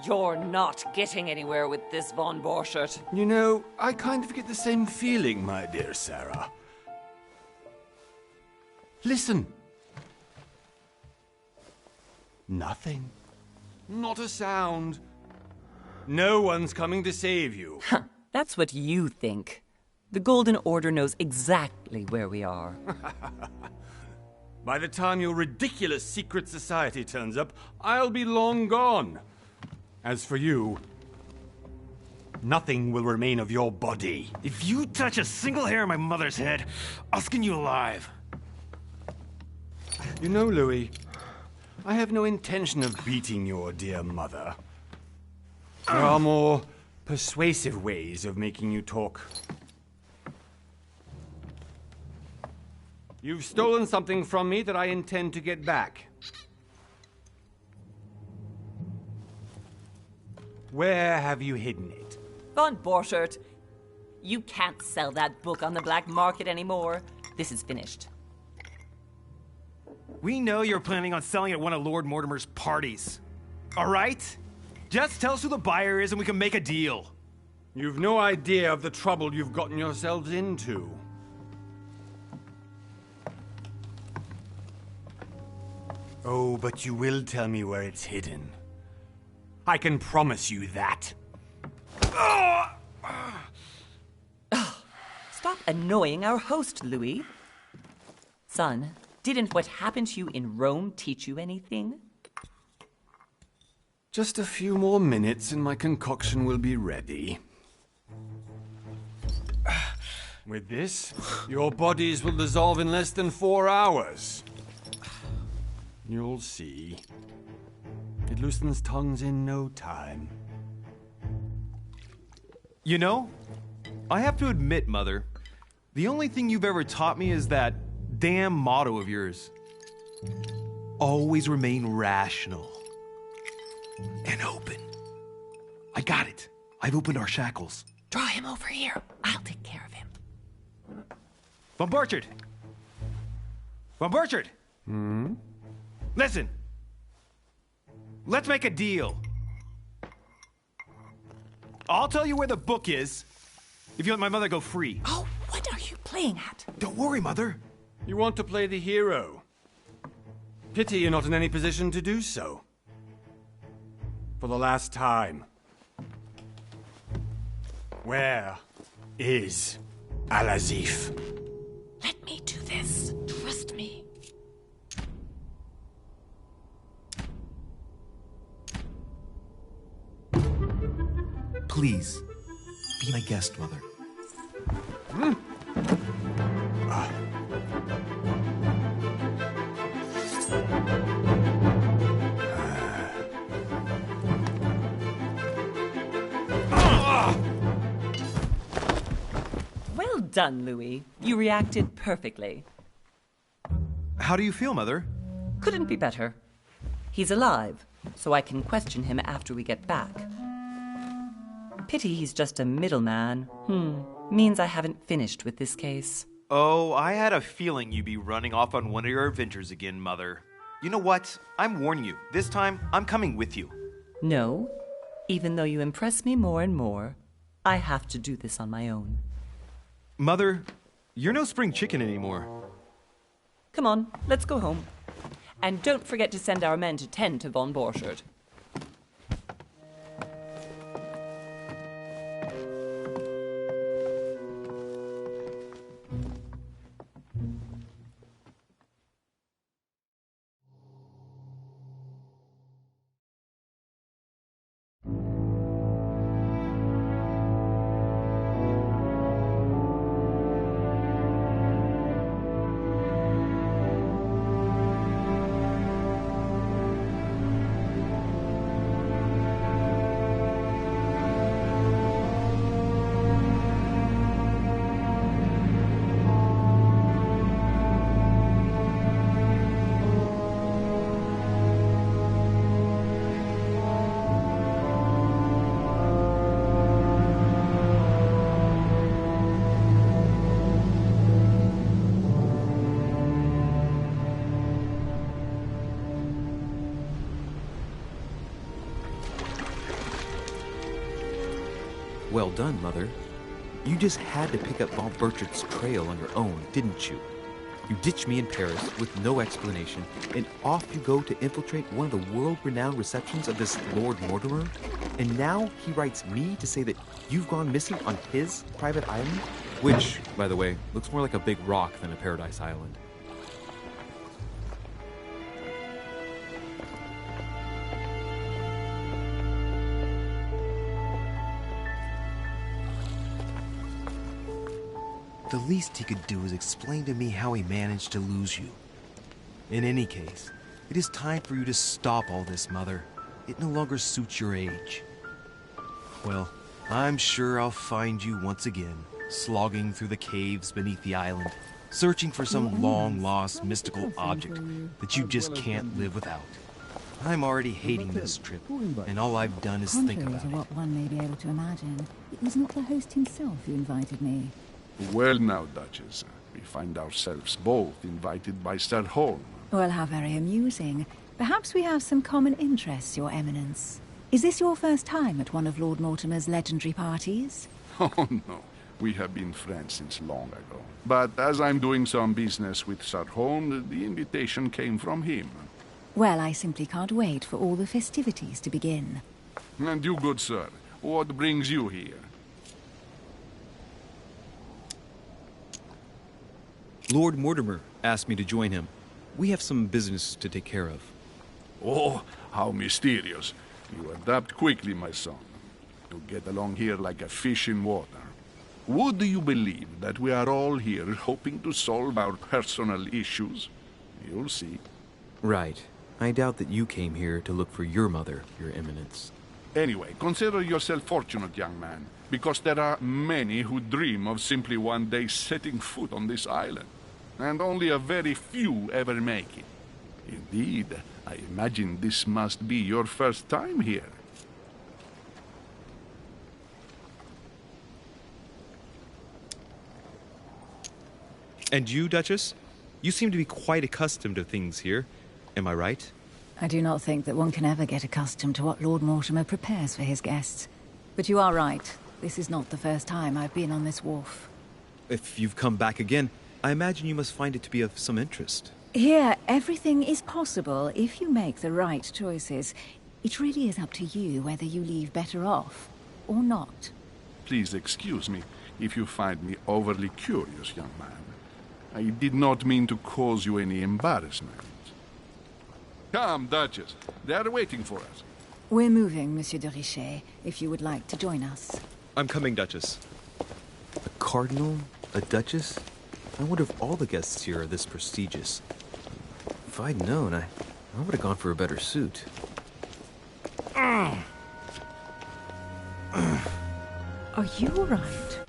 You're not getting anywhere with this, von Borchert. You know, I kind of get the same feeling, my dear Sarah. Listen. Nothing. Not a sound. No one's coming to save you. That's what you think. The Golden Order knows exactly where we are. By the time your ridiculous secret society turns up, I'll be long gone. As for you, nothing will remain of your body. If you touch a single hair on my mother's head, I'll skin you alive. You know, Louis, I have no intention of beating your dear mother. There are more persuasive ways of making you talk. You've stolen something from me that I intend to get back. Where have you hidden it? Von Borchert, you can't sell that book on the black market anymore. This is finished. We know you're planning on selling at one of Lord Mortimer's parties. All right? Just tell us who the buyer is and we can make a deal. You've no idea of the trouble you've gotten yourselves into. Oh, but you will tell me where it's hidden. I can promise you that. Stop annoying our host, Louis. Son, didn't what happened to you in Rome teach you anything? Just a few more minutes and my concoction will be ready. With this, your bodies will dissolve in less than 4 hours. You'll see. It loosens tongues in no time. You know, I have to admit, Mother, the only thing you've ever taught me is that damn motto of yours. Always remain rational. And open. I got it. I've opened our shackles. Draw him over here. I'll take care of him. Von Borchert! Von Borchert! Listen. Let's make a deal. I'll tell you where the book is if you let my mother go free. Oh, what are you playing at? Don't worry, Mother. You want to play the hero. Pity you're not in any position to do so. For the last time. Where is Al-Azif? Let me do this. Trust me. Please, be my guest, Mother. Well done, Louis. You reacted perfectly. How do you feel, Mother? Couldn't be better. He's alive, so I can question him after we get back. Pity he's just a middleman. Means I haven't finished with this case. Oh, I had a feeling you'd be running off on one of your adventures again, Mother. You know what? I'm warning you. This time, I'm coming with you. No, even though you impress me more and more, I have to do this on my own. Mother, you're no spring chicken anymore. Come on, let's go home. And don't forget to send our men to tend to von Borchert. Well done, Mother. You just had to pick up Von Burchard's trail on your own, didn't you? You ditched me in Paris with no explanation, and off you go to infiltrate one of the world-renowned receptions of this Lord Mortimer? And now he writes me to say that you've gone missing on his private island? Which, by the way, looks more like a big rock than a paradise island. The least he could do is explain to me how he managed to lose you. In any case, it is time for you to stop all this, Mother. It no longer suits your age. Well, I'm sure I'll find you once again, slogging through the caves beneath the island, searching for some long-lost mystical object that you just can't live without. I'm already hating this trip, and all I've done is think Contrary about to it. what one may be able to imagine, it was not the host himself who invited me. Well now, Duchess, we find ourselves both invited by Sir Holm. Well, how very amusing. Perhaps we have some common interests, Your Eminence. Is this your first time at one of Lord Mortimer's legendary parties? Oh no, we have been friends since long ago. But as I'm doing some business with Sir Holm, the invitation came from him. Well, I simply can't wait for all the festivities to begin. And you, good sir, what brings you here? Lord Mortimer asked me to join him. We have some business to take care of. Oh, how mysterious. You adapt quickly, my son. You get along here like a fish in water. Would you believe that we are all here hoping to solve our personal issues? You'll see. Right. I doubt that you came here to look for your mother, Your Eminence. Anyway, consider yourself fortunate, young man, because there are many who dream of simply one day setting foot on this island, and only a very few ever make it. Indeed, I imagine this must be your first time here. And you, Duchess? You seem to be quite accustomed to things here. Am I right? I do not think that one can ever get accustomed to what Lord Mortimer prepares for his guests. But you are right. This is not the first time I've been on this wharf. If you've come back again, I imagine you must find it to be of some interest. Here, everything is possible if you make the right choices. It really is up to you whether you leave better off or not. Please excuse me if you find me overly curious, young man. I did not mean to cause you any embarrassment. Come, Duchess. They are waiting for us. We're moving, Monsieur de Richet, if you would like to join us. I'm coming, Duchess. A cardinal? A duchess? I wonder if all the guests here are this prestigious. If I'd known, I would have gone for a better suit. Are you all right?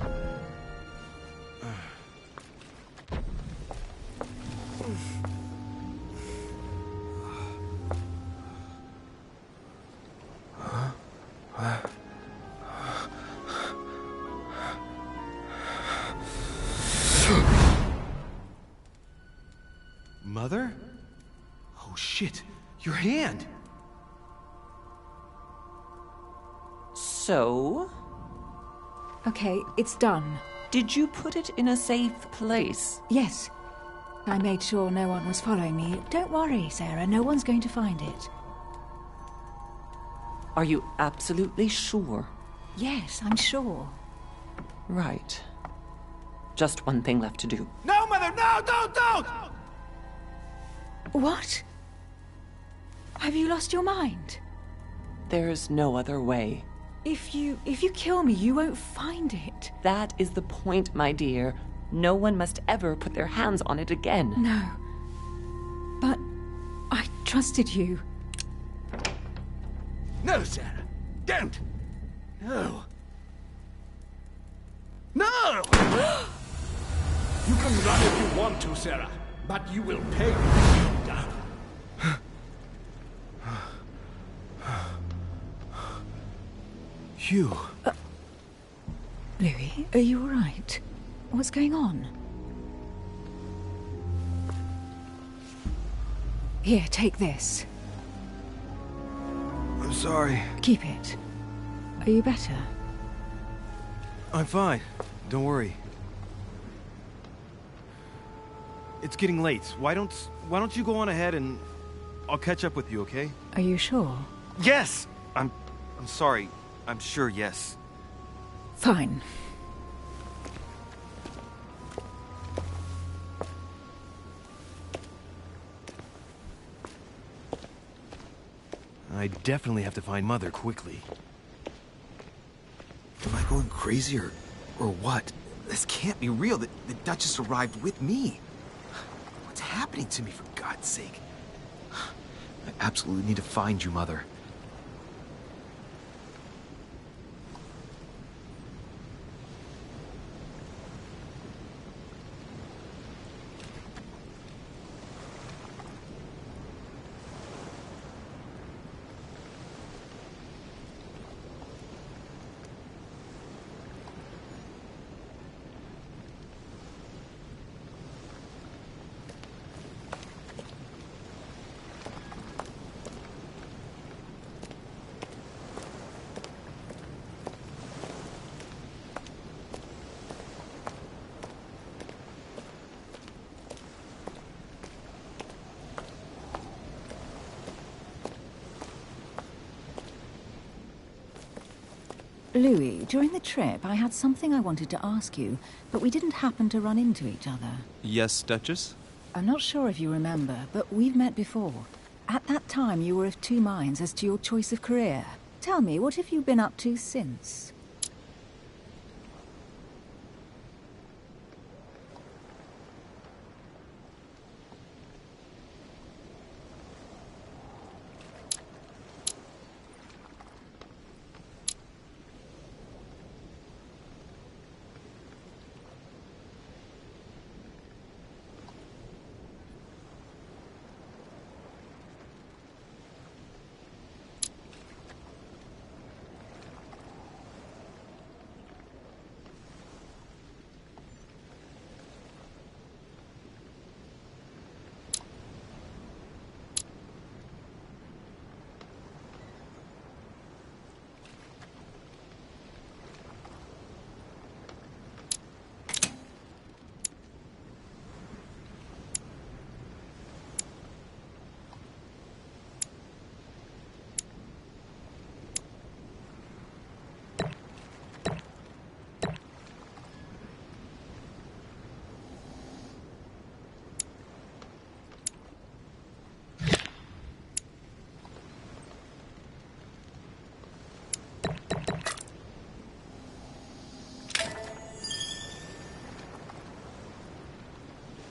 Mother? Oh shit, your hand! So, Okay, it's done. did you put it in a safe place? Yes. I made sure no one was following me. Don't worry, Sarah. No one's going to find it. Are you absolutely sure? Yes, I'm sure. Right. Just one thing left to do. No, Mother, no, don't! What? Have you lost your mind? There's no other way. If you kill me, you won't find it. That is the point, my dear. No one must ever put their hands on it again. No. But I trusted you. No, Sarah. Don't. No. No! You can run if you want to, Sarah, but you will pay when you're done. Hugh. Louis, are you all right? What's going on? Here, take this. I'm sorry. Keep it. Are you better? I'm fine. Don't worry. It's getting late. Why don't you go on ahead and I'll catch up with you, okay? Are you sure? Yes! I'm sorry. I'm sure, yes. Fine. I definitely have to find Mother quickly. Am I going crazy or what? This can't be real. The Duchess arrived with me. What's happening to me, for God's sake? I absolutely need to find you, Mother. Louis, during the trip, I had something I wanted to ask you, but we didn't happen to run into each other. Yes, Duchess? I'm not sure if you remember, but we've met before. At that time, you were of two minds as to your choice of career. Tell me, what have you been up to since?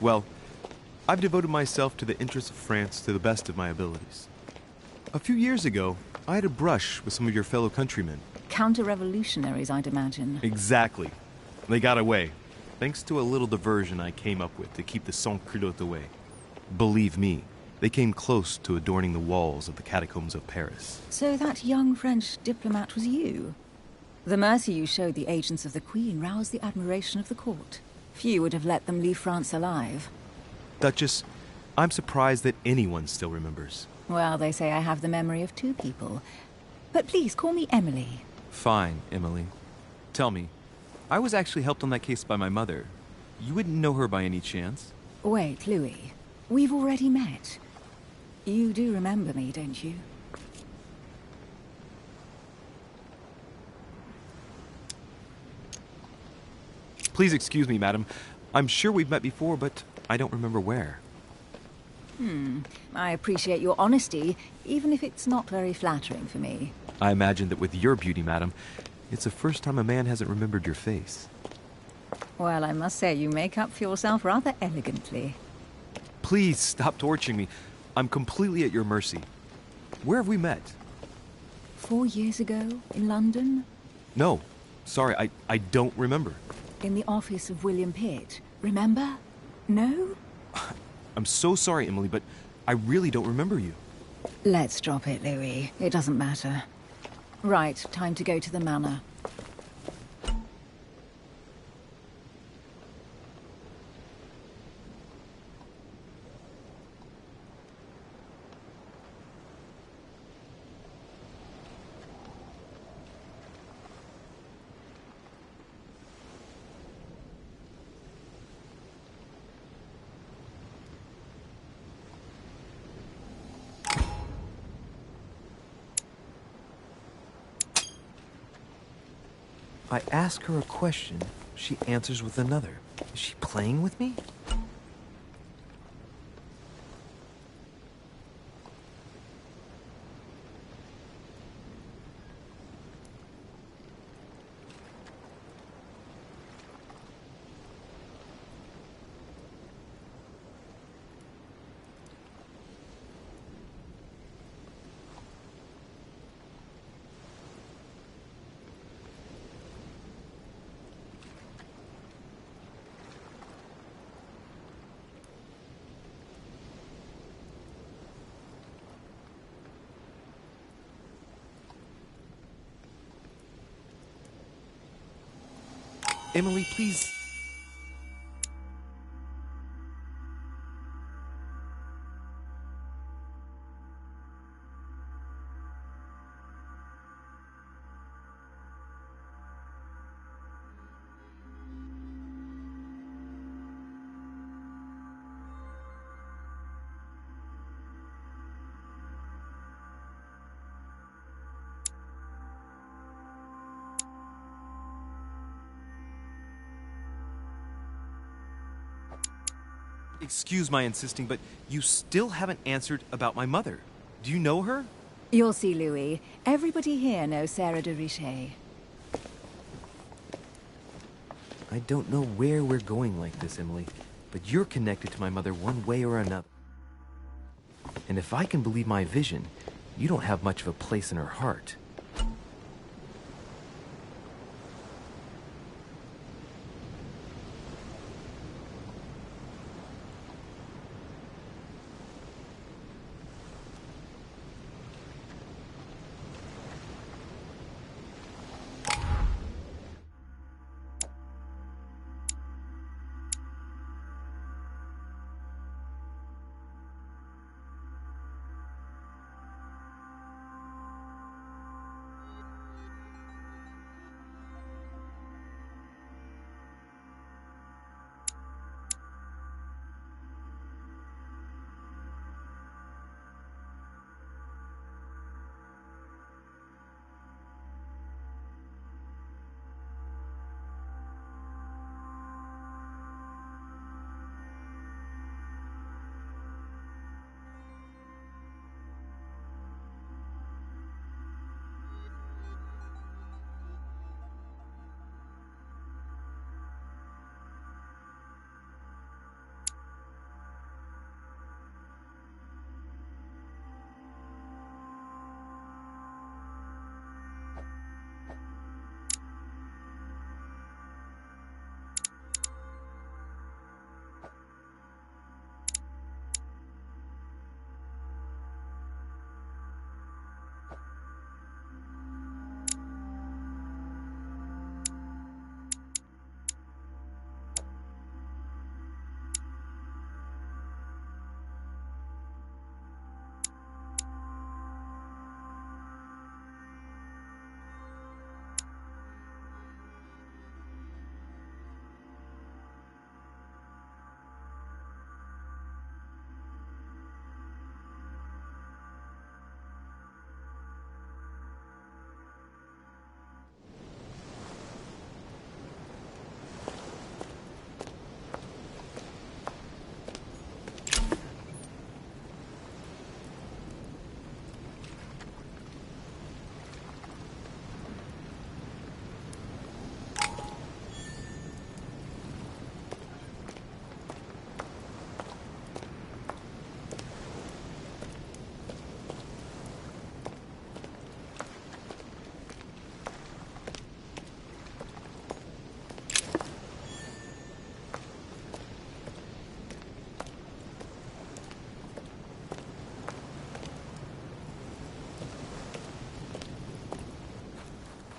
Well, I've devoted myself to the interests of France to the best of my abilities. A few years ago, I had a brush with some of your fellow countrymen. Counter-revolutionaries, I'd imagine. Exactly. They got away, thanks to a little diversion I came up with to keep the sans-culottes away. Believe me, they came close to adorning the walls of the catacombs of Paris. So that young French diplomat was you? The mercy you showed the agents of the Queen roused the admiration of the court. Few would have let them leave France alive. Duchess, I'm surprised that anyone still remembers. Well, they say I have the memory of two people. But please, call me Emily. Fine, Emily. Tell me, I was actually helped on that case by my mother. You wouldn't know her by any chance? Wait, Louis. We've already met. You do remember me, don't you? Please excuse me, madam. I'm sure we've met before, but I don't remember where. I appreciate your honesty, even if it's not very flattering for me. I imagine that with your beauty, madam, it's the first time a man hasn't remembered your face. Well, I must say you make up for yourself rather elegantly. Please stop torturing me. I'm completely at your mercy. Where have we met? 4 years ago, in London? No. Sorry, I don't remember. In the office of William Pitt. Remember? No? I'm so sorry, Emily, but I really don't remember you. Let's drop it, Louis. It doesn't matter. Right, time to go to the manor. I ask her a question, she answers with another. Is she playing with me? Emily, please. Excuse my insisting, but you still haven't answered about my mother. Do you know her? You'll see, Louis. Everybody here knows Sarah de Richet. I don't know where we're going like this, Emily, but you're connected to my mother one way or another. And if I can believe my vision, you don't have much of a place in her heart.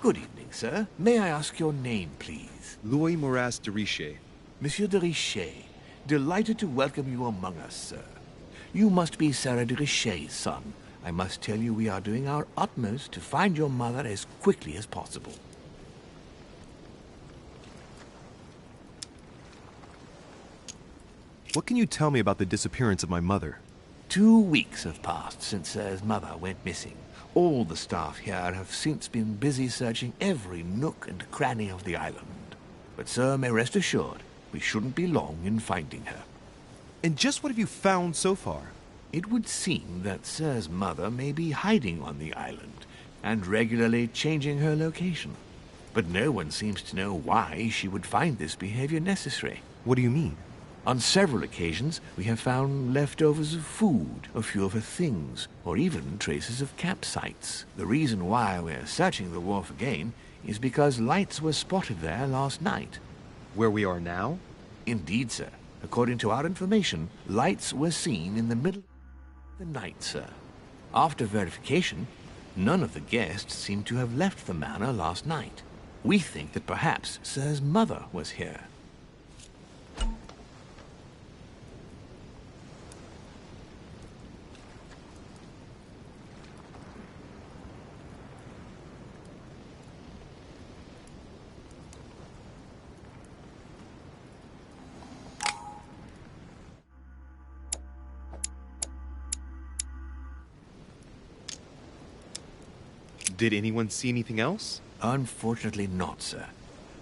Good evening, sir. May I ask your name, please? Louis Moras de Richet. Monsieur de Richet. Delighted to welcome you among us, sir. You must be Sarah de Richet's son. I must tell you we are doing our utmost to find your mother as quickly as possible. What can you tell me about the disappearance of my mother? 2 weeks have passed since Sarah's mother went missing. All the staff here have since been busy searching every nook and cranny of the island. But sir may rest assured, we shouldn't be long in finding her. And just what have you found so far? It would seem that Sir's mother may be hiding on the island and regularly changing her location. But no one seems to know why she would find this behavior necessary. What do you mean? On several occasions, we have found leftovers of food, a few of her things, or even traces of campsites. The reason why we're searching the wharf again is because lights were spotted there last night. Where we are now? Indeed, sir. According to our information, lights were seen in the middle of the night, sir. After verification, none of the guests seem to have left the manor last night. We think that perhaps Sir's mother was here. Did anyone see anything else? Unfortunately not, sir.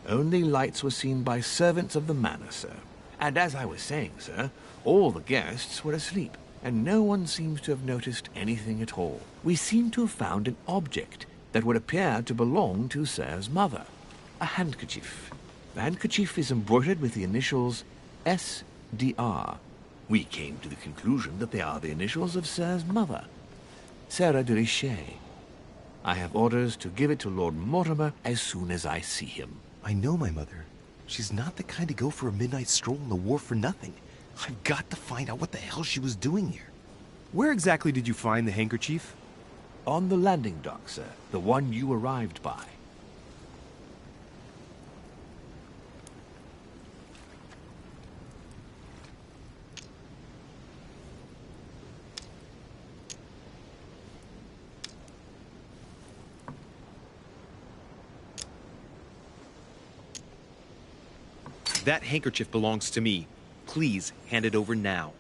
Only lights were seen by servants of the manor, sir. And as I was saying, sir, all the guests were asleep, and no one seems to have noticed anything at all. We seem to have found an object that would appear to belong to Sir's mother. A handkerchief. The handkerchief is embroidered with the initials SDR. We came to the conclusion that they are the initials of Sir's mother, Sarah de Richet. I have orders to give it to Lord Mortimer as soon as I see him. I know my mother. She's not the kind to go for a midnight stroll on the wharf for nothing. I've got to find out what the hell she was doing here. Where exactly did you find the handkerchief? On the landing dock, sir. The one you arrived by. That handkerchief belongs to me. Please hand it over now.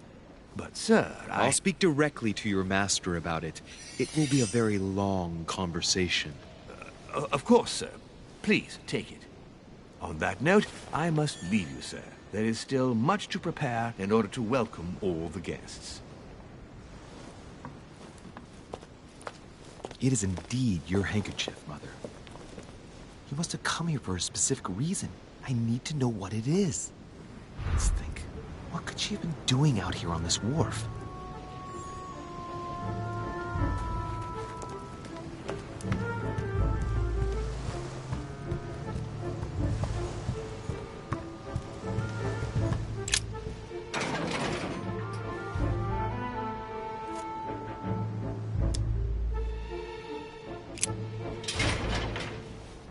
But, sir, I'll speak directly to your master about it. It will be a very long conversation. Of course, sir. Please, take it. On that note, I must leave you, sir. There is still much to prepare in order to welcome all the guests. It is indeed your handkerchief, Mother. You must have come here for a specific reason. I need to know what it is. Let's think. What could she have been doing out here on this wharf?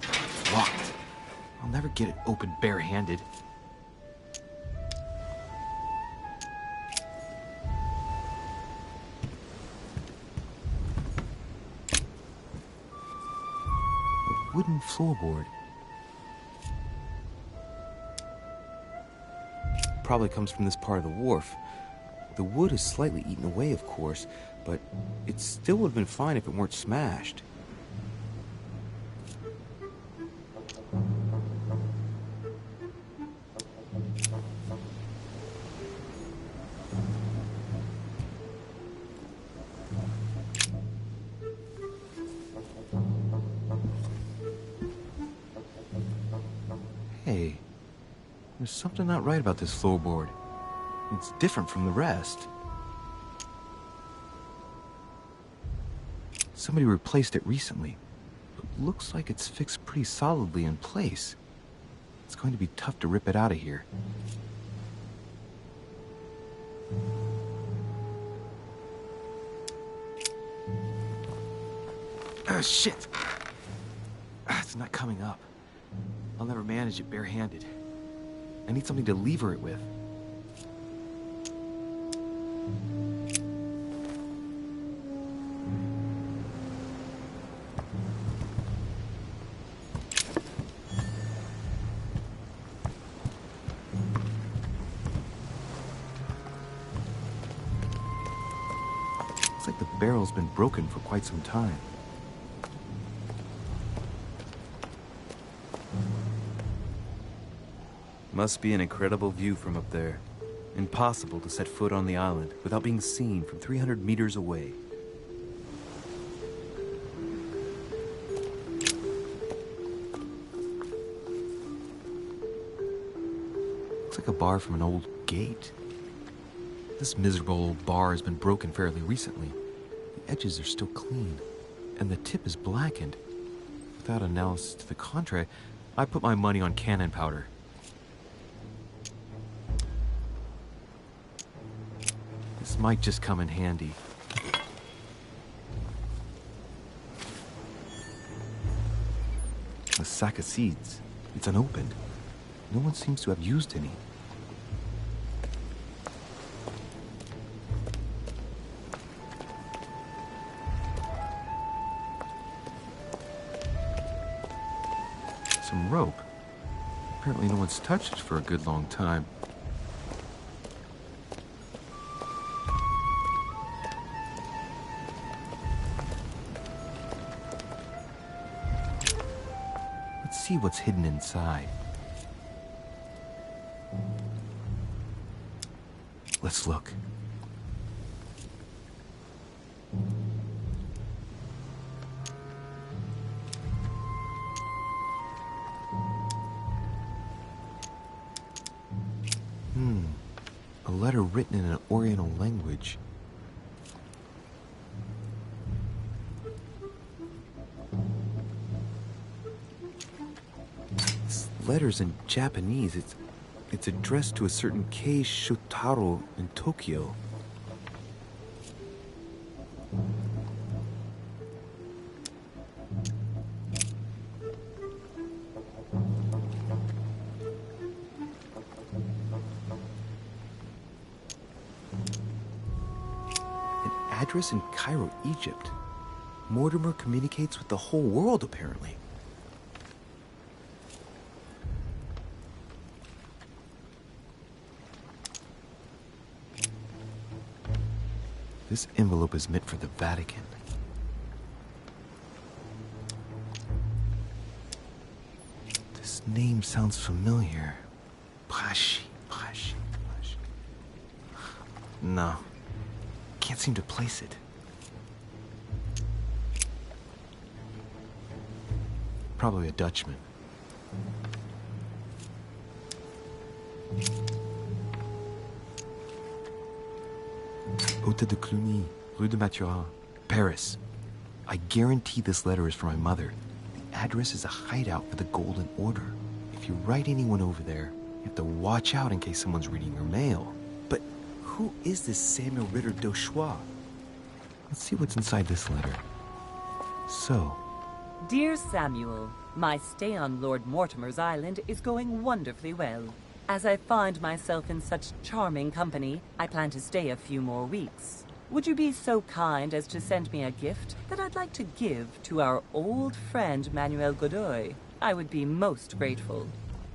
It's locked. I'll never get it open barehanded. Wooden floorboard. Probably comes from this part of the wharf. The wood is slightly eaten away, of course, but it still would have been fine if it weren't smashed. Hey, there's something not right about this floorboard. It's different from the rest. Somebody replaced it recently, but looks like it's fixed pretty solidly in place. It's going to be tough to rip it out of here. Shit! It's not coming up. I'll never manage it barehanded. I need something to lever it with. Looks like the barrel's been broken for quite some time. Must be an incredible view from up there. Impossible to set foot on the island without being seen from 300 meters away. Looks like a bar from an old gate. This miserable old bar has been broken fairly recently. The edges are still clean, and the tip is blackened. Without analysis to the contrary, I put my money on cannon powder. This might just come in handy. A sack of seeds. It's unopened. No one seems to have used any. Some rope. Apparently no one's touched it for a good long time. Let's see what's hidden inside. Let's look. A letter written in an Oriental language. This letter's in Japanese. It's addressed to a certain Kei Shotaro in Tokyo. Address in Cairo, Egypt. Mortimer communicates with the whole world, apparently. This envelope is meant for the Vatican. This name sounds familiar. Braschi. No. Can't seem to place it. Probably a Dutchman. Hôtel de Cluny, Rue de Mathurin, Paris. I guarantee this letter is for my mother. The address is a hideout for the Golden Order. If you write anyone over there, you have to watch out in case someone's reading your mail. But who is this Samuel Ritter d'Auchois? Let's see what's inside this letter. So... Dear Samuel, my stay on Lord Mortimer's island is going wonderfully well. As I find myself in such charming company, I plan to stay a few more weeks. Would you be so kind as to send me a gift that I'd like to give to our old friend Manuel Godoy? I would be most grateful.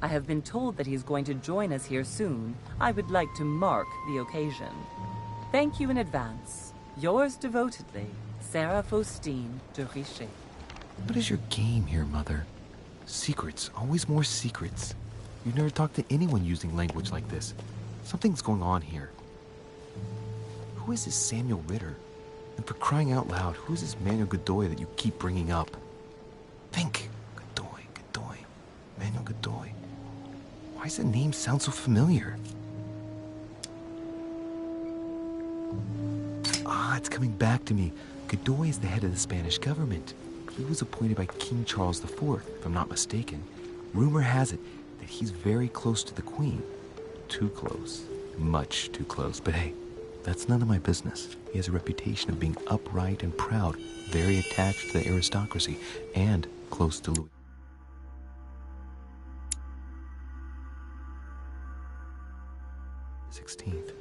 I have been told that he's going to join us here soon. I would like to mark the occasion. Thank you in advance. Yours devotedly, Sarah Faustine de Richet. What is your game here, Mother? Secrets, always more secrets. You've never talked to anyone using language like this. Something's going on here. Who is this Samuel Ritter? And for crying out loud, who is this Manuel Godoy that you keep bringing up? Think. Godoy. Manuel Godoy. Why does the name sound so familiar? Ah, it's coming back to me. Godoy is the head of the Spanish government. He was appointed by King Charles IV, if I'm not mistaken. Rumor has it that he's very close to the Queen. Too close. Much too close. But hey, that's none of my business. He has a reputation of being upright and proud, very attached to the aristocracy, and close to Louis. XVI.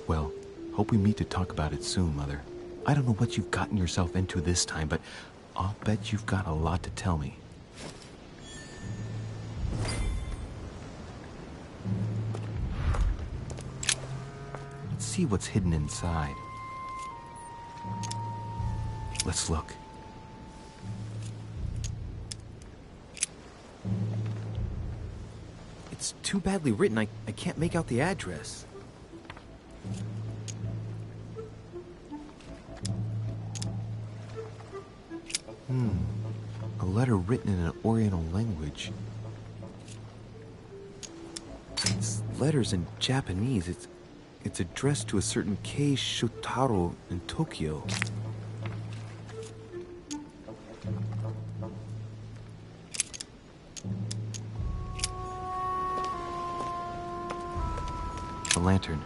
Well, hope we meet to talk about it soon, Mother. I don't know what you've gotten yourself into this time, but I'll bet you've got a lot to tell me. Let's see what's hidden inside. Let's look. It's too badly written, I can't make out the address. A letter written in an Oriental language. It's letters in Japanese. It's addressed to a certain Kei Shotaro in Tokyo. A lantern.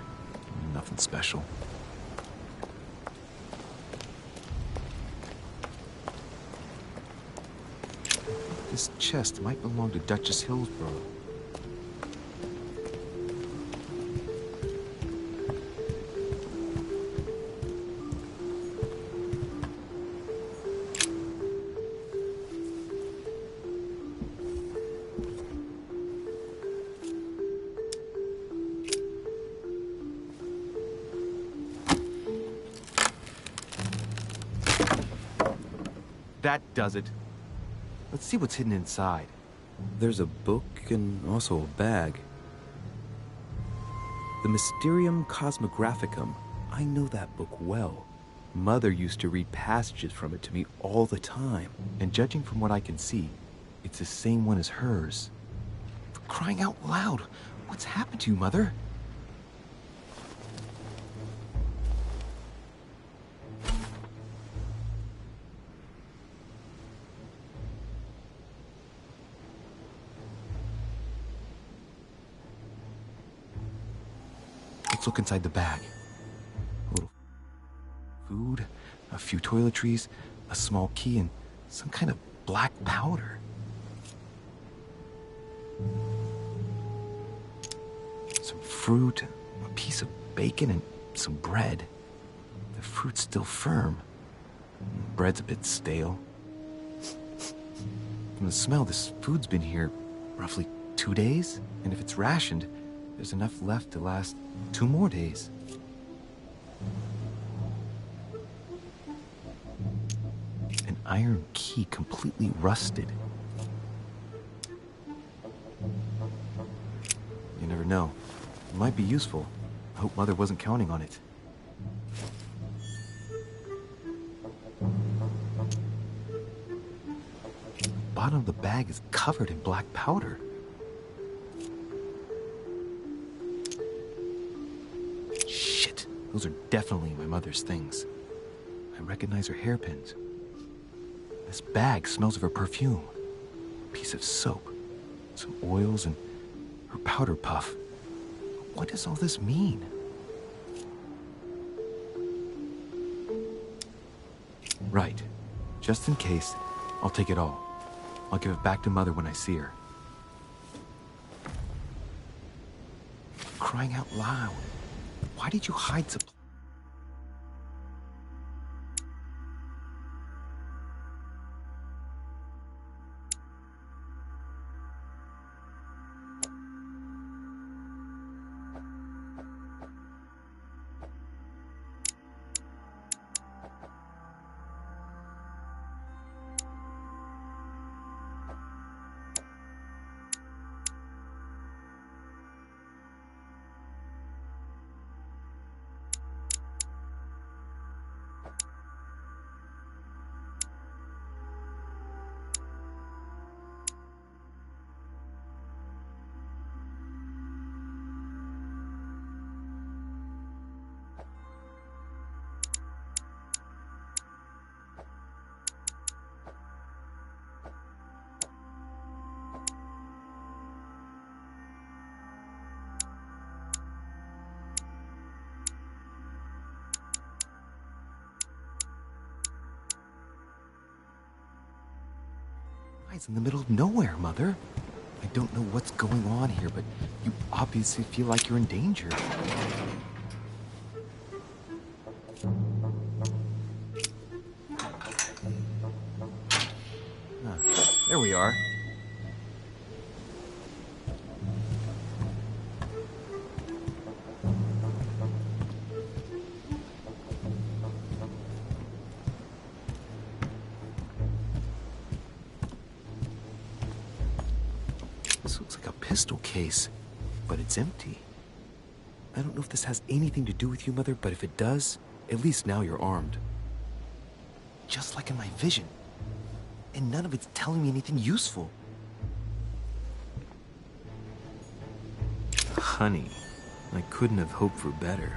Nothing special. This chest might belong to Duchess Hillsborough. That does it. Let's see what's hidden inside. There's a book and also a bag. The Mysterium Cosmographicum. I know that book well. Mother used to read passages from it to me all the time. And judging from what I can see, it's the same one as hers. For crying out loud, what's happened to you, Mother? Let's look inside the bag. A little food, a few toiletries, a small key, and some kind of black powder. Some fruit, a piece of bacon, and some bread. The fruit's still firm. Bread's a bit stale. From the smell, this food's been here roughly 2 days, and if it's rationed, there's enough left to last 2 more days. An iron key completely rusted. You never know. It might be useful. I hope Mother wasn't counting on it. The bottom of the bag is covered in black powder. Those are definitely my mother's things. I recognize her hairpins. This bag smells of her perfume. A piece of soap, some oils, and her powder puff. What does all this mean? Right. Just in case, I'll take it all. I'll give it back to Mother when I see her. Crying out loud. Why did you hide supplies? In the middle of nowhere, Mother. I don't know what's going on here, but you obviously feel like you're in danger. There we are. This looks like a pistol case, but it's empty. I don't know if this has anything to do with you, Mother, but if it does, at least now you're armed. Just like in my vision. And none of it's telling me anything useful. Honey, I couldn't have hoped for better.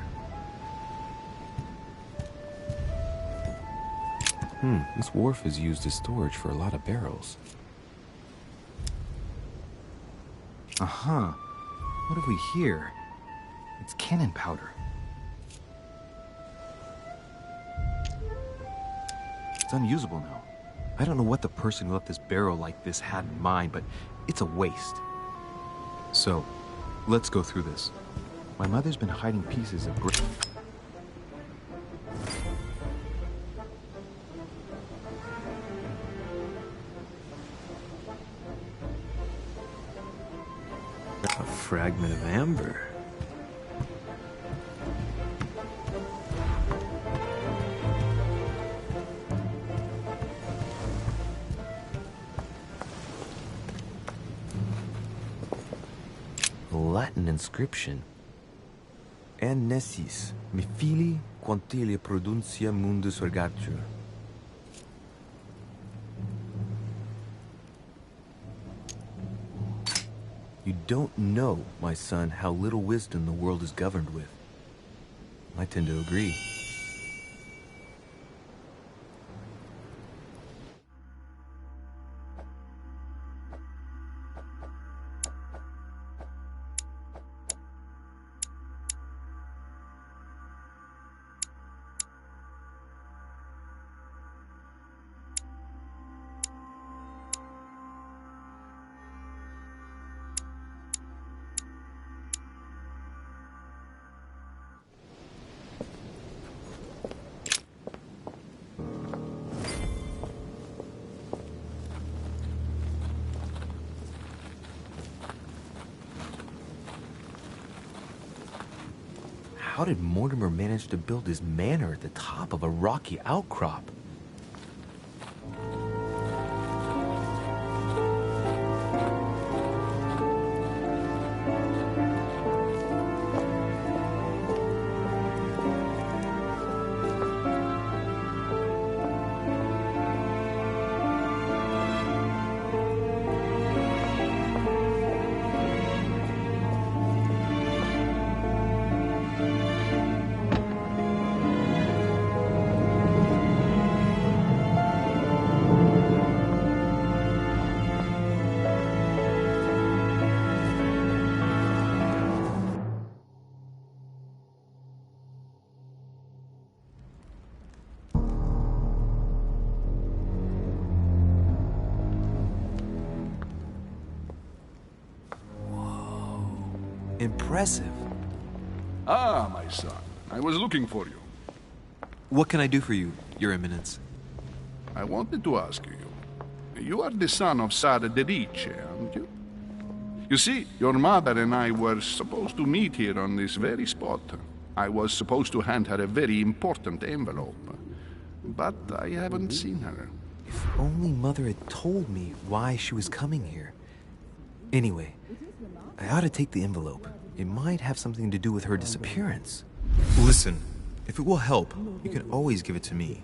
This wharf is used as storage for a lot of barrels. Uh-huh. What have we here? It's cannon powder. It's unusable now. I don't know what the person who left this barrel like this had in mind, but it's a waste. So, let's go through this. My mother's been hiding pieces of brick. A fragment of amber. Latin inscription. En nessis, mi fili quantilia produncia mundus ergatur. You don't know, my son, how little wisdom the world is governed with. I tend to agree. How did Mortimer manage to build his manor at the top of a rocky outcrop? Impressive. Ah, my son. I was looking for you. What can I do for you, Your Eminence? I wanted to ask you. You are the son of Sara de Riche, aren't you? You see, your mother and I were supposed to meet here on this very spot. I was supposed to hand her a very important envelope. But I haven't seen her. If only Mother had told me why she was coming here. Anyway, I ought to take the envelope. It might have something to do with her disappearance. Listen, if it will help, you can always give it to me.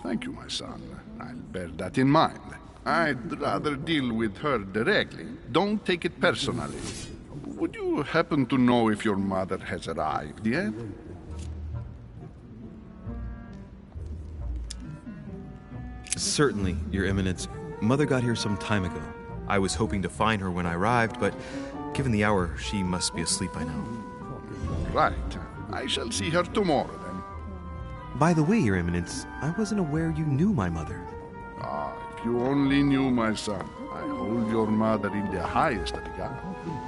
Thank you, my son. I'll bear that in mind. I'd rather deal with her directly. Don't take it personally. Would you happen to know if your mother has arrived yet? Certainly, Your Eminence. Mother got here some time ago. I was hoping to find her when I arrived, but given the hour, she must be asleep by now. Right. I shall see her tomorrow, then. By the way, Your Eminence, I wasn't aware you knew my mother. Ah, if you only knew, my son. I hold your mother in the highest regard.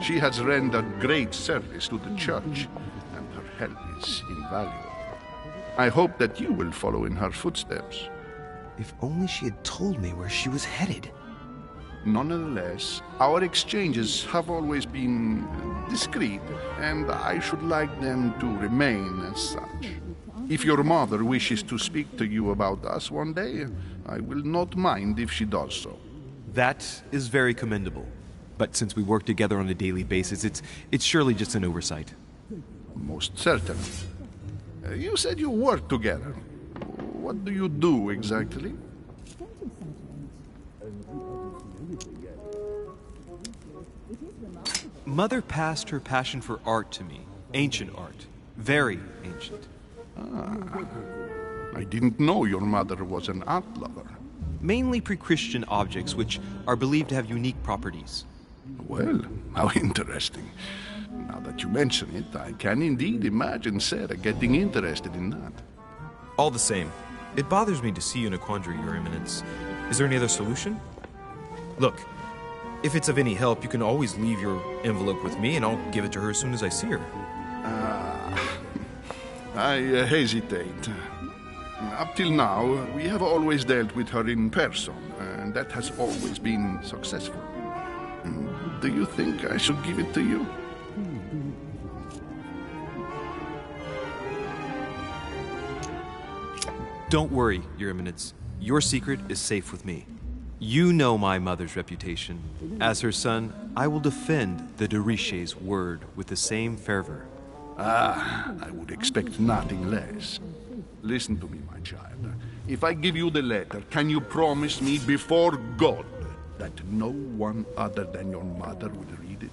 She has rendered great service to the church, and her help is invaluable. I hope that you will follow in her footsteps. If only she had told me where she was headed. Nonetheless, our exchanges have always been discreet, and I should like them to remain as such. If your mother wishes to speak to you about us one day, I will not mind if she does so. That is very commendable. But since we work together on a daily basis, it's surely just an oversight. Most certainly. You said you work together. What do you do exactly? Mother passed her passion for art to me. Ancient art. Very ancient. I didn't know your mother was an art lover. Mainly pre-Christian objects, which are believed to have unique properties. Well, how interesting. Now that you mention it, I can indeed imagine Sarah getting interested in that. All the same, it bothers me to see you in a quandary, Your Eminence. Is there any other solution? Look, if it's of any help, you can always leave your envelope with me and I'll give it to her as soon as I see her. I hesitate. Up till now, we have always dealt with her in person, and that has always been successful. Do you think I should give it to you? Don't worry, Your Eminence. Your secret is safe with me. You know my mother's reputation. As her son, I will defend the de Richet's word with the same fervor. I would expect nothing less. Listen to me, my child. If I give you the letter, can you promise me before God that no one other than your mother will read it?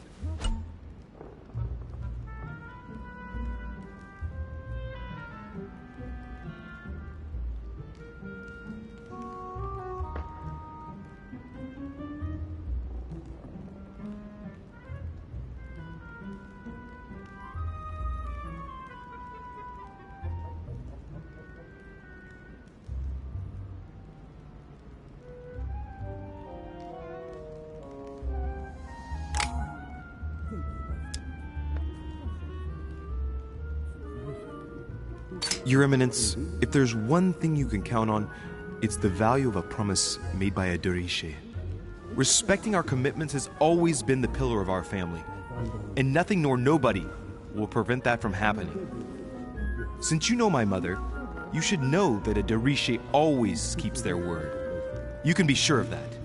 Your Eminence, if there's one thing you can count on, it's the value of a promise made by a de Richet. Respecting our commitments has always been the pillar of our family, and nothing nor nobody will prevent that from happening. Since you know my mother, you should know that a de Richet always keeps their word. You can be sure of that.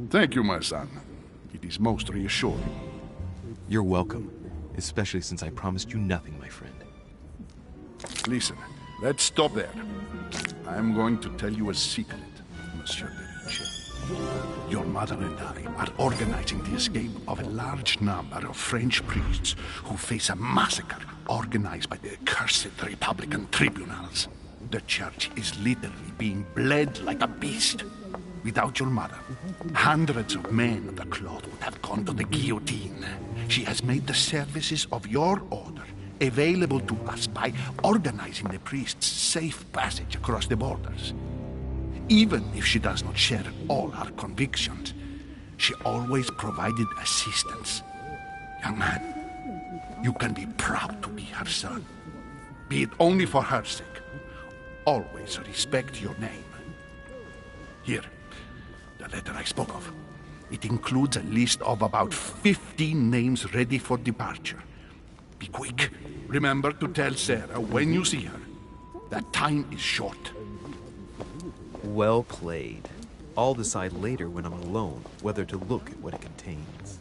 Thank you, my son. It is most reassuring. You're welcome, especially since I promised you nothing, my friend. Listen, let's stop there. I'm going to tell you a secret, Monsieur de Richet. Your mother and I are organizing the escape of a large number of French priests who face a massacre organized by the accursed Republican tribunals. The church is literally being bled like a beast. Without your mother, hundreds of men of the cloth would have gone to the guillotine. She has made the services of your order available to us by organizing the priests' safe passage across the borders. Even if she does not share all our convictions, she always provided assistance. Young man, you can be proud to be her son. Be it only for her sake. Always respect your name. Here, the letter I spoke of. It includes a list of about 15 names ready for departure. Be quick. Remember to tell Sarah when you see her that time is short. Well played. I'll decide later when I'm alone whether to look at what it contains.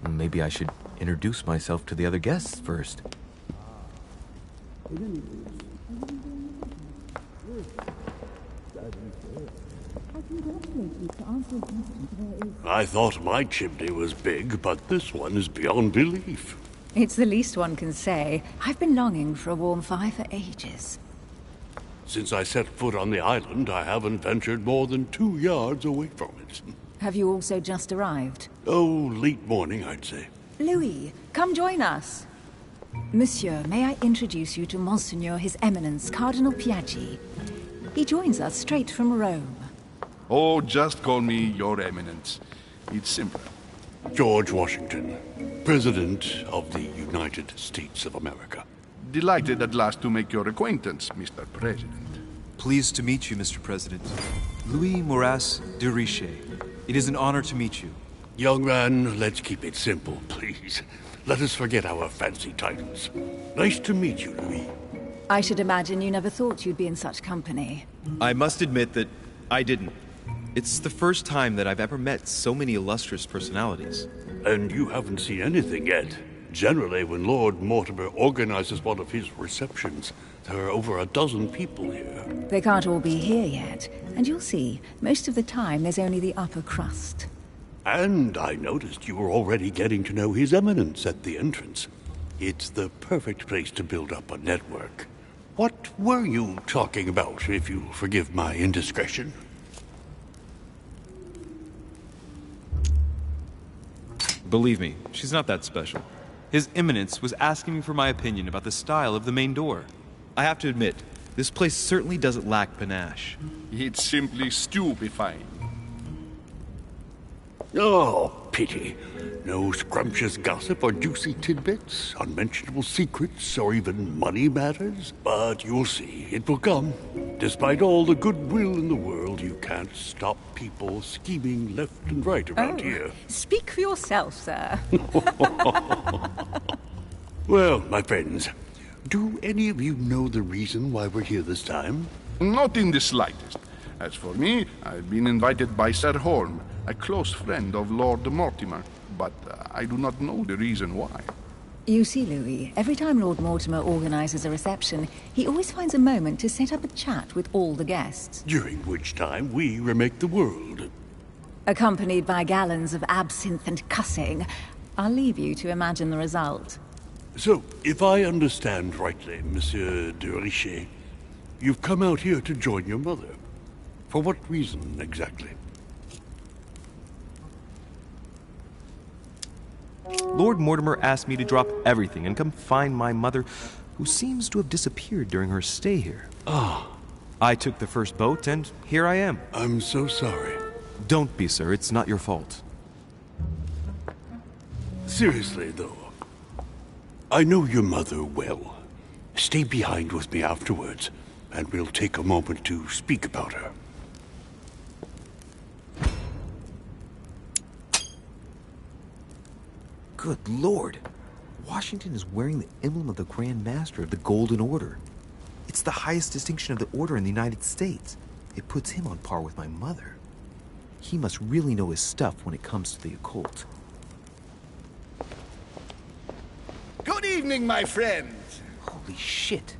Maybe I should introduce myself to the other guests first. I thought my chimney was big, but this one is beyond belief. It's the least one can say. I've been longing for a warm fire for ages. Since I set foot on the island, I haven't ventured more than 2 yards away from it. Have you also just arrived? Oh, late morning, I'd say. Louis, come join us. Monsieur, may I introduce you to Monseigneur His Eminence, Cardinal Piaggi. He joins us straight from Rome. Oh, just call me Your Eminence. It's simple. George Washington, President of the United States of America. Delighted at last to make your acquaintance, Mr. President. Pleased to meet you, Mr. President. Louis Moras de Richet. It is an honor to meet you. Young man, let's keep it simple, please. Let us forget our fancy titles. Nice to meet you, Louis. I should imagine you never thought you'd be in such company. I must admit that I didn't. It's the first time that I've ever met so many illustrious personalities. And you haven't seen anything yet. Generally, when Lord Mortimer organizes one of his receptions, there are over a dozen people here. They can't all be here yet, and you'll see, most of the time there's only the upper crust. And I noticed you were already getting to know His Eminence at the entrance. It's the perfect place to build up a network. What were you talking about, if you'll forgive my indiscretion? Believe me, she's not that special. His Eminence was asking me for my opinion about the style of the main door. I have to admit, this place certainly doesn't lack panache. It's simply stupefying. Oh, pity. No scrumptious gossip or juicy tidbits, unmentionable secrets, or even money matters. But you'll see, it will come. Despite all the goodwill in the world, you can't stop people scheming left and right around here. Speak for yourself, sir. Well, my friends, do any of you know the reason why we're here this time? Not in the slightest. As for me, I've been invited by Sir Holm, a close friend of Lord Mortimer, but I do not know the reason why. You see, Louis, every time Lord Mortimer organizes a reception, he always finds a moment to set up a chat with all the guests. During which time we remake the world. Accompanied by gallons of absinthe and cussing. I'll leave you to imagine the result. So, if I understand rightly, Monsieur de Richet, you've come out here to join your mother. For what reason, exactly? Lord Mortimer asked me to drop everything and come find my mother, who seems to have disappeared during her stay here. Ah, I took the first boat, and here I am. I'm so sorry. Don't be, sir. It's not your fault. Seriously, though, I know your mother well. Stay behind with me afterwards, and we'll take a moment to speak about her. Good Lord. Washington is wearing the emblem of the Grand Master of the Golden Order. It's the highest distinction of the Order in the United States. It puts him on par with my mother. He must really know his stuff when it comes to the occult. Good evening, my friends. Holy shit.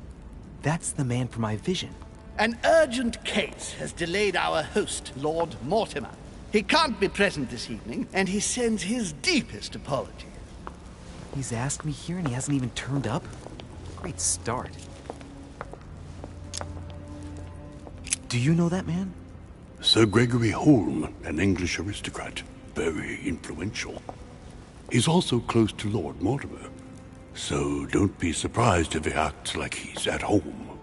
That's the man for my vision. An urgent case has delayed our host, Lord Mortimer. He can't be present this evening, and he sends his deepest apologies. He's asked me here and he hasn't even turned up? Great start. Do you know that man? Sir Gregory Holm, an English aristocrat. Very influential. He's also close to Lord Mortimer. So don't be surprised if he acts like he's at home.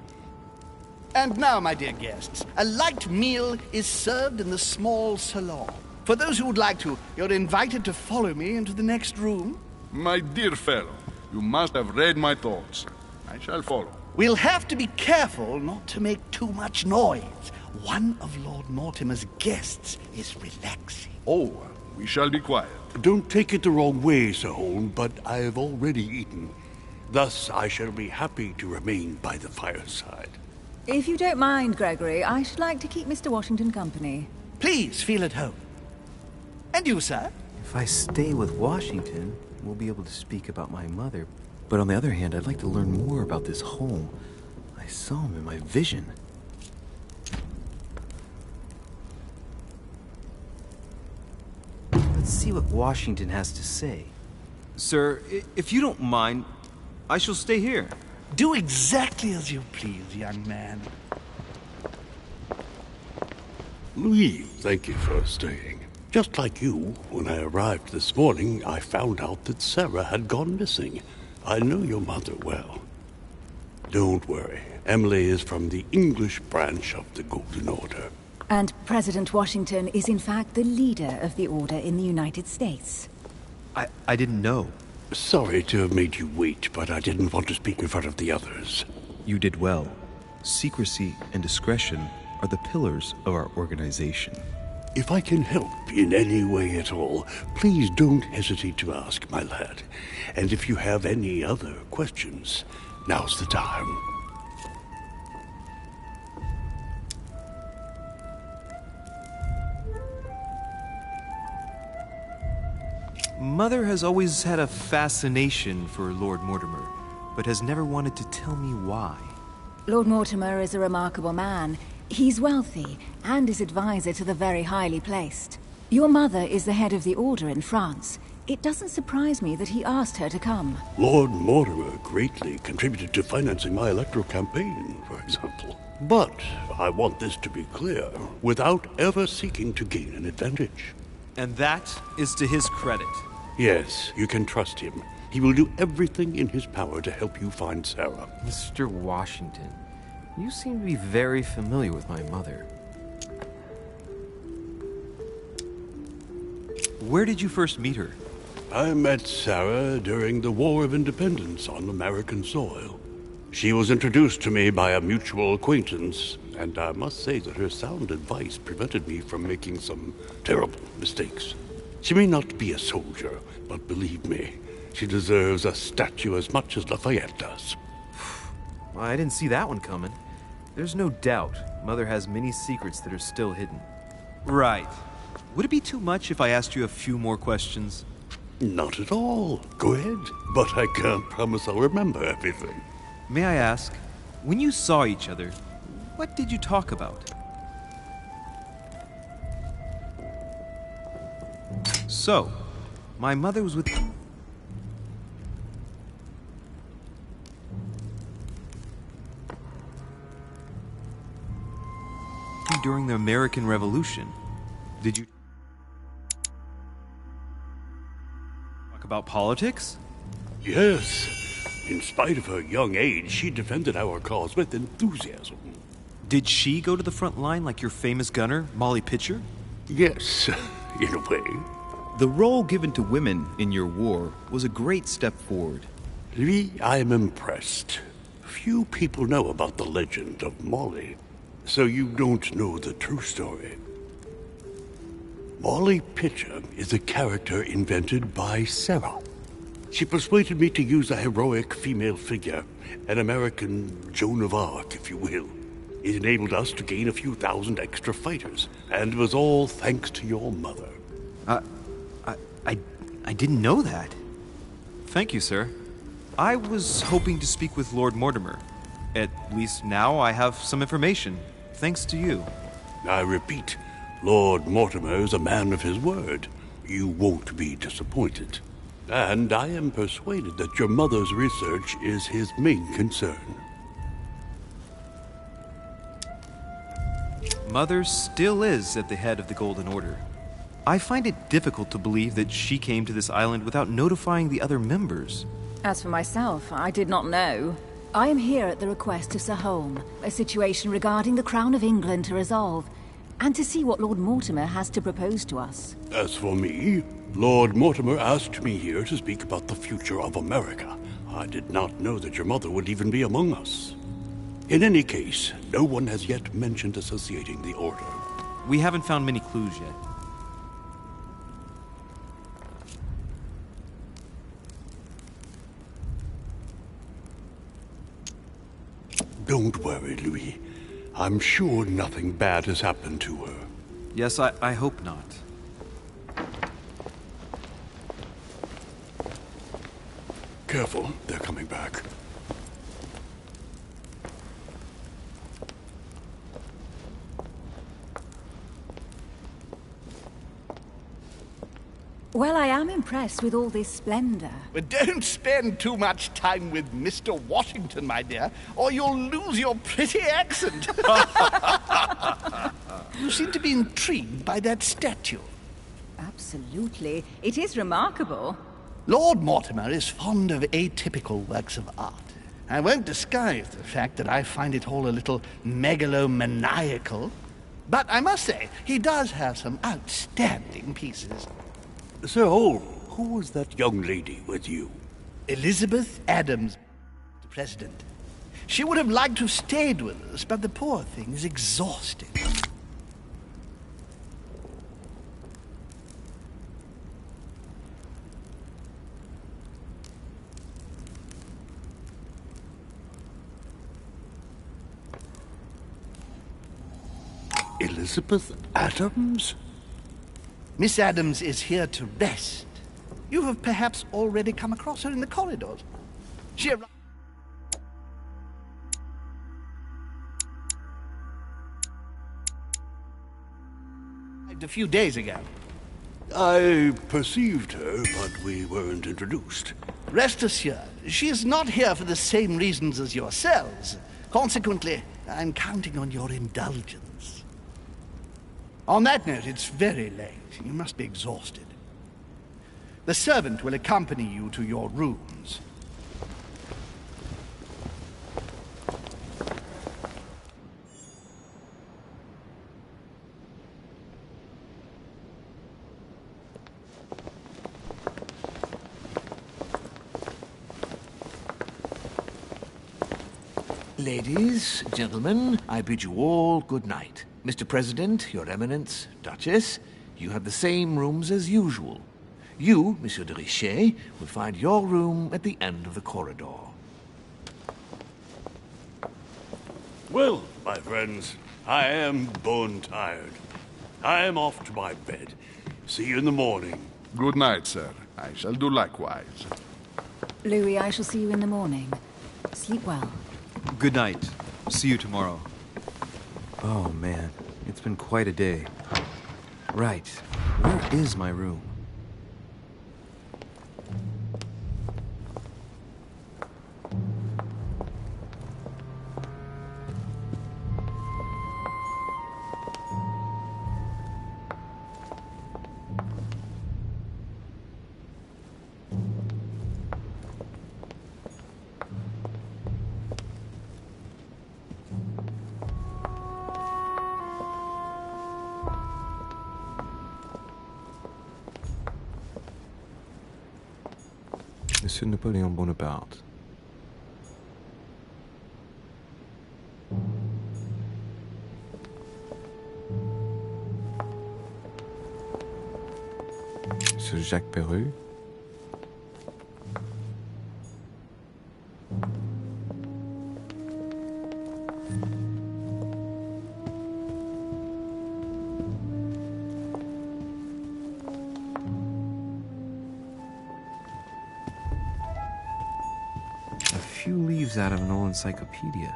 And now, my dear guests, a light meal is served in the small salon. For those who would like to, you're invited to follow me into the next room. My dear fellow, you must have read my thoughts. I shall follow. We'll have to be careful not to make too much noise. One of Lord Mortimer's guests is relaxing. Oh, we shall be quiet. Don't take it the wrong way, Sir Holm, but I have already eaten. Thus, I shall be happy to remain by the fireside. If you don't mind, Gregory, I should like to keep Mr. Washington company. Please feel at home. And you, sir? If I stay with Washington, we'll be able to speak about my mother. But on the other hand, I'd like to learn more about this home. I saw him in my vision. Let's see what Washington has to say. Sir, if you don't mind, I shall stay here. Do exactly as you please, young man. Louis, thank you for staying. Just like you, when I arrived this morning, I found out that Sarah had gone missing. I know your mother well. Don't worry. Emily is from the English branch of the Golden Order. And President Washington is in fact the leader of the Order in the United States. I didn't know. Sorry to have made you wait, but I didn't want to speak in front of the others. You did well. Secrecy and discretion are the pillars of our organization. If I can help in any way at all, please don't hesitate to ask, my lad. And if you have any other questions, now's the time. Mother has always had a fascination for Lord Mortimer, but has never wanted to tell me why. Lord Mortimer is a remarkable man. He's wealthy, and is advisor to the very highly placed. Your mother is the head of the Order in France. It doesn't surprise me that he asked her to come. Lord Mortimer greatly contributed to financing my electoral campaign, for example. But I want this to be clear, without ever seeking to gain an advantage. And that is to his credit. Yes, you can trust him. He will do everything in his power to help you find Sarah. Mr. Washington, you seem to be very familiar with my mother. Where did you first meet her? I met Sarah during the War of Independence on American soil. She was introduced to me by a mutual acquaintance, and I must say that her sound advice prevented me from making some terrible mistakes. She may not be a soldier, but believe me, she deserves a statue as much as Lafayette does. Well, I didn't see that one coming. There's no doubt Mother has many secrets that are still hidden. Right. Would it be too much if I asked you a few more questions? Not at all. Go ahead. But I can't promise I'll remember everything. May I ask, when you saw each other, what did you talk about? So, my mother was with... during the American Revolution. Did you talk about About politics? Yes. In spite of her young age, she defended our cause with enthusiasm. Did she go to the front line like your famous gunner, Molly Pitcher? Yes, in a way. The role given to women in your war was a great step forward. Louis, I am impressed. Few people know about the legend of Molly, so you don't know the true story. Molly Pitcher is a character invented by Sarah. She persuaded me to use a heroic female figure, an American Joan of Arc, if you will. It enabled us to gain a few thousand extra fighters, and it was all thanks to your mother. I didn't know that. Thank you, sir. I was hoping to speak with Lord Mortimer. At least now I have some information, thanks to you. I repeat, Lord Mortimer is a man of his word. You won't be disappointed. And I am persuaded that your mother's research is his main concern. Mother still is at the head of the Golden Order. I find it difficult to believe that she came to this island without notifying the other members. As for myself, I did not know. I am here at the request of Sir Holm, a situation regarding the Crown of England to resolve, and to see what Lord Mortimer has to propose to us. As for me, Lord Mortimer asked me here to speak about the future of America. I did not know that your mother would even be among us. In any case, no one has yet mentioned associating the Order. We haven't found many clues yet. Don't worry, Louis. I'm sure nothing bad has happened to her. Yes, I hope not. Careful, they're coming back. Well, I am impressed with all this splendor. But don't spend too much time with Mr. Washington, my dear, or you'll lose your pretty accent. You seem to be intrigued by that statue. Absolutely. It is remarkable. Lord Mortimer is fond of atypical works of art. I won't disguise the fact that I find it all a little megalomaniacal. But I must say, he does have some outstanding pieces. Sir Holm, who was that young lady with you? Elizabeth Adams, the President. She would have liked to have stayed with us, but the poor thing is exhausted. Elizabeth Adams? Miss Adams is here to rest. You have perhaps already come across her in the corridors. She arrived a few days ago. I perceived her, but we weren't introduced. Rest assured, she is not here for the same reasons as yourselves. Consequently, I'm counting on your indulgence. On that note, it's very late. You must be exhausted. The servant will accompany you to your rooms. Ladies, gentlemen, I bid you all good night. Mr. President, Your Eminence, Duchess, you have the same rooms as usual. You, Monsieur de Richet, will find your room at the end of the corridor. Well, my friends, I am bone tired. I am off to my bed. See you in the morning. Good night, sir. I shall do likewise. Louis, I shall see you in the morning. Sleep well. Good night. See you tomorrow. Oh, man. It's been quite a day. Right. Where is my room? Monsieur Napoleon Bonaparte. Monsieur Jacques Perru. A few leaves out of an old encyclopedia.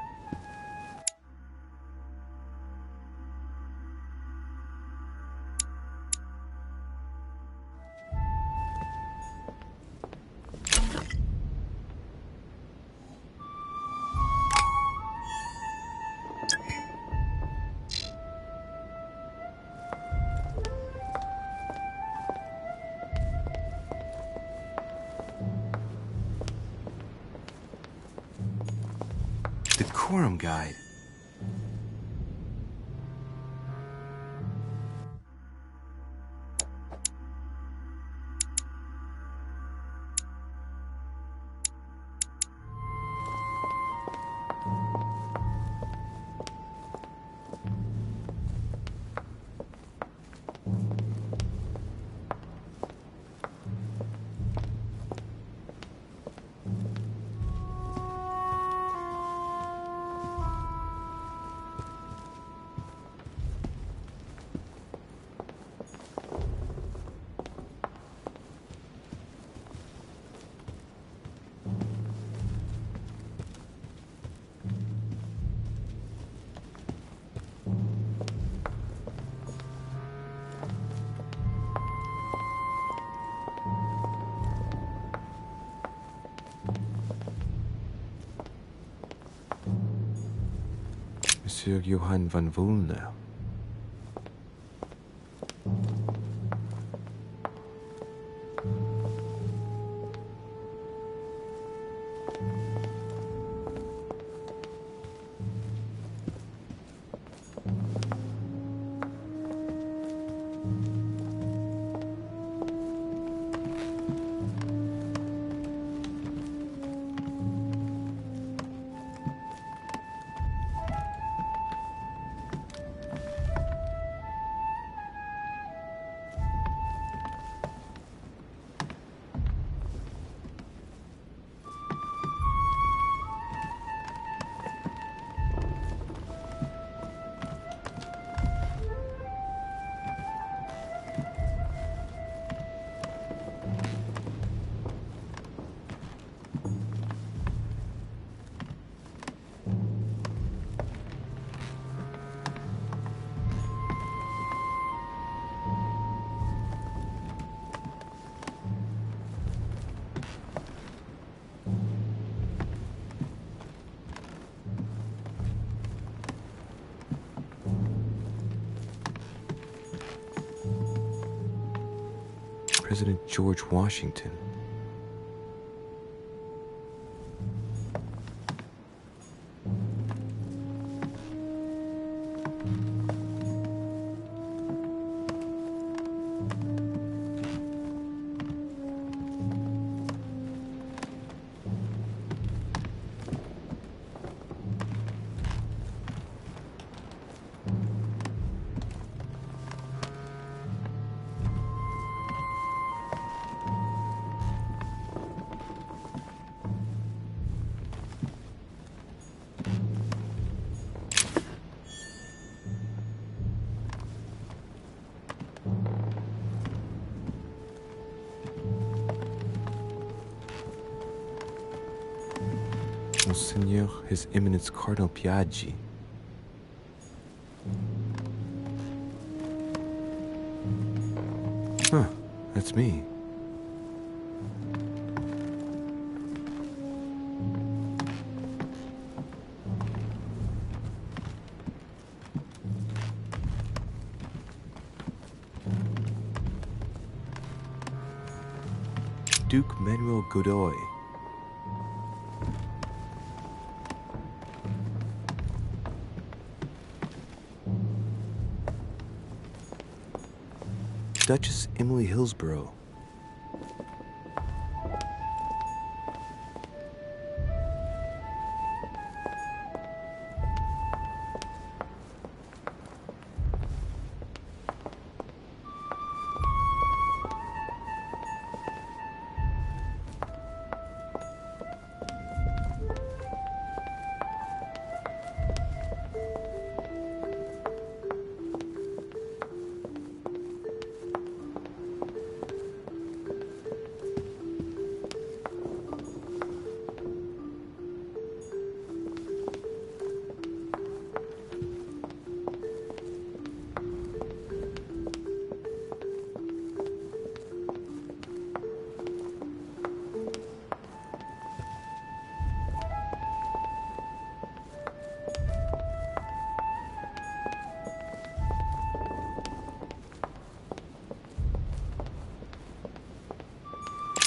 Decorum guide. Monsieur Johann van Vulner. President George Washington. Monseigneur, His Eminence Cardinal Piaggi. Huh, that's me. Duke Manuel Godoy. Duchess Emily Hillsborough.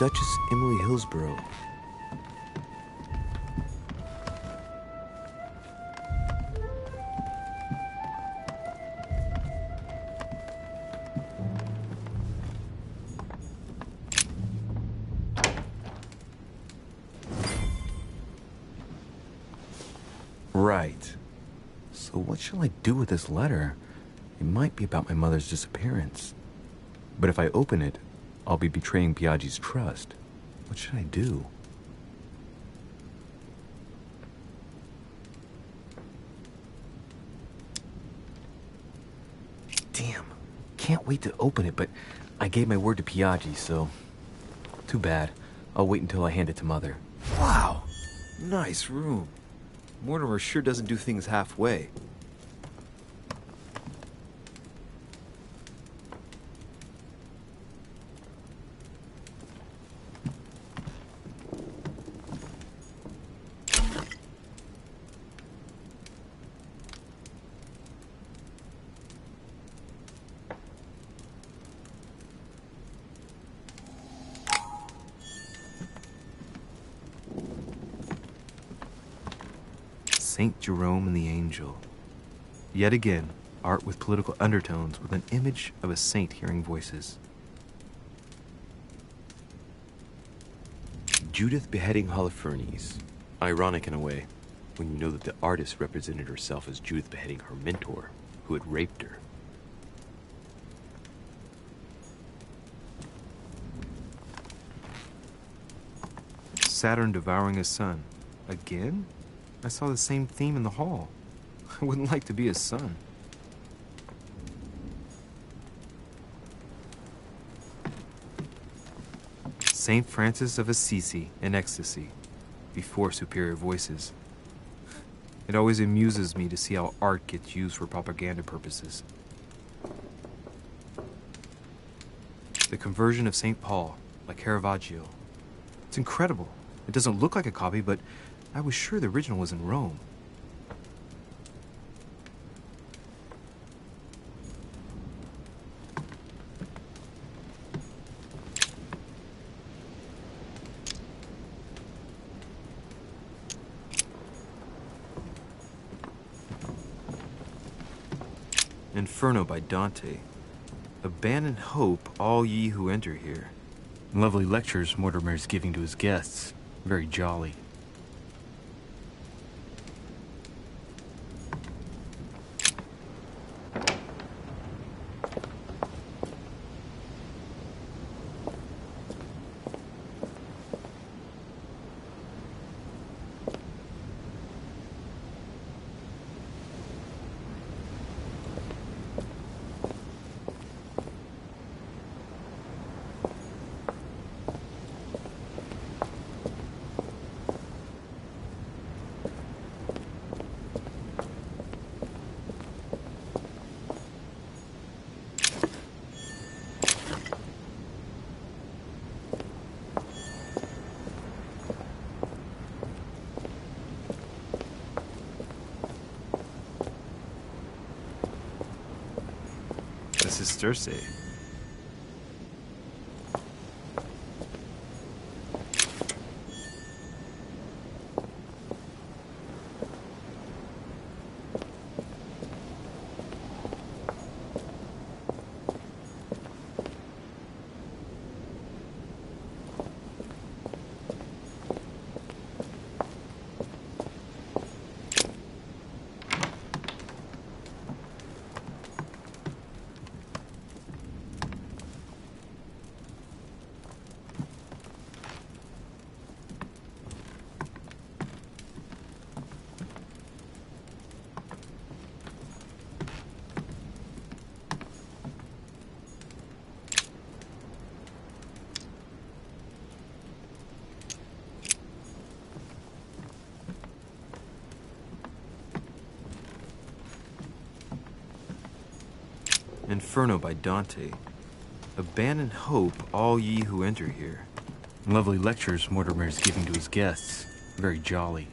Duchess Emily Hillsborough. Right. So what shall I do with this letter? It might be about my mother's disappearance. But if I open it, I'll be betraying Piaggi's trust. What should I do? Damn. Can't wait to open it, but I gave my word to Piaggi, so... Too bad. I'll wait until I hand it to Mother. Wow. Nice room. Mortimer sure doesn't do things halfway. Saint Jerome and the Angel. Yet again, art with political undertones with an image of a saint hearing voices. Judith beheading Holofernes. Ironic in a way, when you know that the artist represented herself as Judith beheading her mentor, who had raped her. Saturn devouring his son. Again? I saw the same theme in the hall. I wouldn't like to be his son. Saint Francis of Assisi in ecstasy, before superior voices. It always amuses me to see how art gets used for propaganda purposes. The conversion of St. Paul, by Caravaggio. It's incredible. It doesn't look like a copy, but I was sure the original was in Rome. Inferno by Dante. Abandon hope, all ye who enter here. Lovely lectures Mortimer is giving to his guests. Very jolly. This is Circe. Inferno by Dante. Abandon hope, all ye who enter here. Lovely lectures Mortimer is giving to his guests. Very jolly.